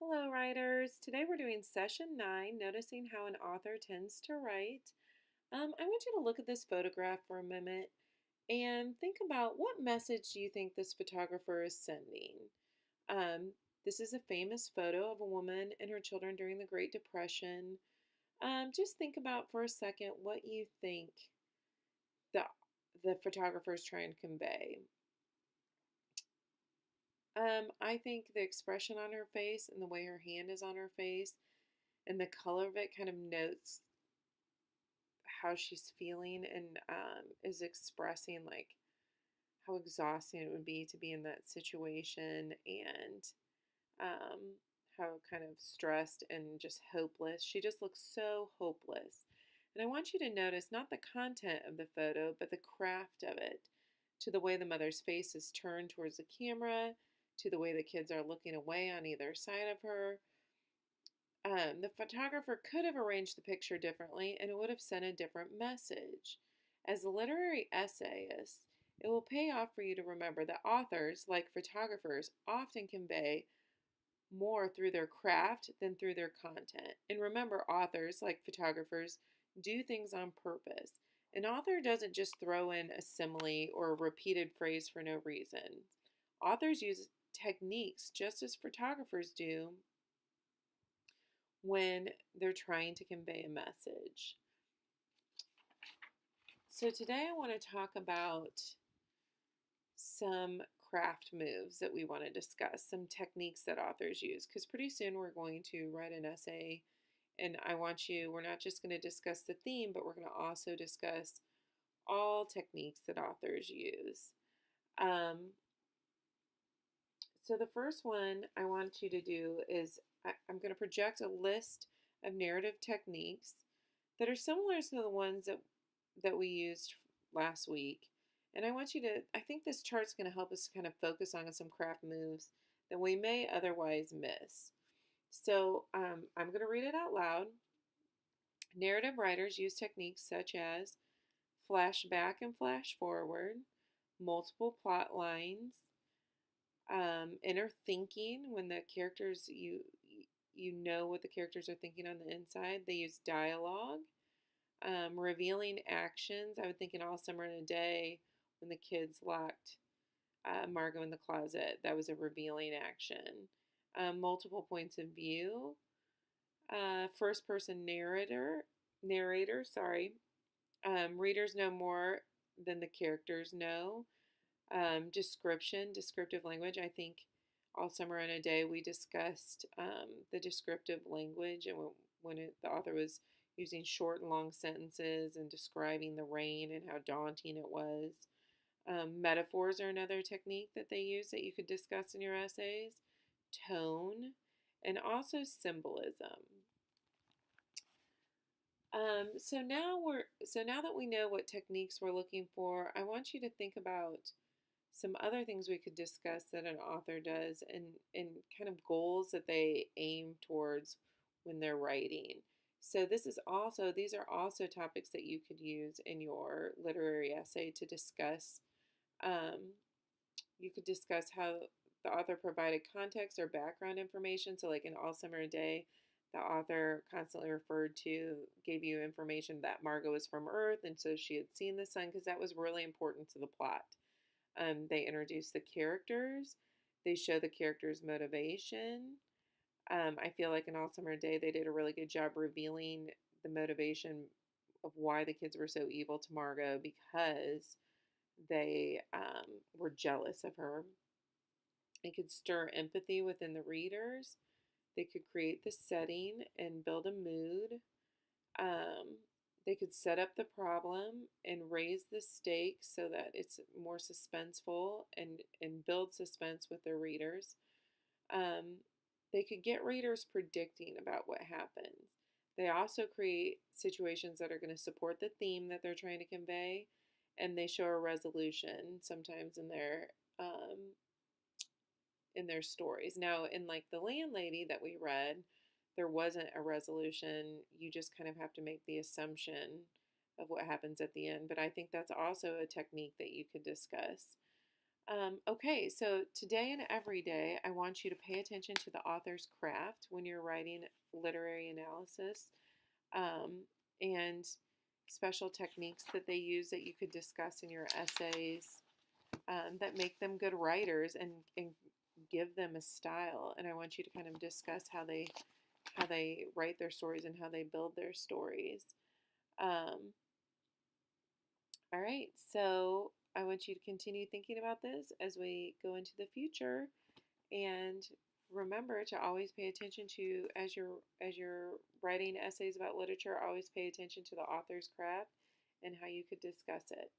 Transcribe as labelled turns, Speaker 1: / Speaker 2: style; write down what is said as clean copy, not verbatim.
Speaker 1: Hello, writers. Today we're doing session 9, noticing how an author tends to write. I want you to look at this photograph for a moment and think about what message do you think this photographer is sending? Um, this is a famous photo of a woman and her children during the Great Depression. Just think about for a second what you think the, the photographer is trying to convey. I think the expression on her face and the way her hand is on her face and the color of it kind of notes how she's feeling and is expressing like how exhausting it would be to be in that situation and um, how kind of stressed and just hopeless. She just looks so hopeless. And I want you to notice not the content of the photo, but the craft of it, to the way the mother's face is turned towards the camera, to the way the kids are looking away on either side of her. The photographer could have arranged the picture differently and it would have sent a different message. As a literary essayist, it will pay off for you to remember that authors, like photographers, often convey more through their craft than through their content. And remember, authors, like photographers, do things on purpose. An author doesn't just throw in a simile or a repeated phrase for no reason. Authors use techniques just as photographers do when they're trying to convey a message. So today I want to talk about some craft moves that we want to discuss, some techniques that authors use, because pretty soon we're going to write an essay and we're not just going to discuss the theme, but we're going to also discuss all techniques that authors use. So the first one I want you to do is I'm going to project a list of narrative techniques that are similar to the ones that we used last week. And I think this chart's going to help us kind of focus on some craft moves that we may otherwise miss. So I'm going to read it out loud. Narrative writers use techniques such as flashback and flash forward, multiple plot lines, inner thinking when the characters you know what the characters are thinking on the inside. They use dialogue, revealing actions. I would think in All Summer in a Day when the kids locked Margot in the closet, that was a revealing action. Multiple points of view, first person narrator. Sorry, readers know more than the characters know. Descriptive language. I think All Summer in a Day we discussed the descriptive language and the author was using short and long sentences and describing the rain and how daunting it was. Metaphors are another technique that they use that you could discuss in your essays. Tone and also symbolism. So now that we know what techniques we're looking for, I want you to think about some other things we could discuss that an author does and kind of goals that they aim towards when they're writing. So these are also topics that you could use in your literary essay to discuss. You could discuss how the author provided context or background information. So like in All Summer a Day, the author constantly gave you information that Margot was from Earth and so she had seen the sun because that was really important to the plot. They introduce the characters. They show the characters' motivation. I feel like in All Summer Day, they did a really good job revealing the motivation of why the kids were so evil to Margot because they were jealous of her. They could stir empathy within the readers. They could create the setting and build a mood. They could set up the problem and raise the stakes so that it's more suspenseful and build suspense with their readers. They could get readers predicting about what happens. They also create situations that are going to support the theme that they're trying to convey, and they show a resolution sometimes in their stories. Now, in like The Landlady that we read, there wasn't a resolution. You just kind of have to make the assumption of what happens at the end. But I think that's also a technique that you could discuss. Okay, so today and every day, I want you to pay attention to the author's craft when you're writing literary analysis, and special techniques that they use that you could discuss in your essays, that make them good writers and give them a style. And I want you to kind of discuss how they write their stories and how they build their stories. Um, all right, so I want you to continue thinking about this as we go into the future, and remember to always pay attention to, as you're writing essays about literature, always pay attention to the author's craft and how you could discuss it.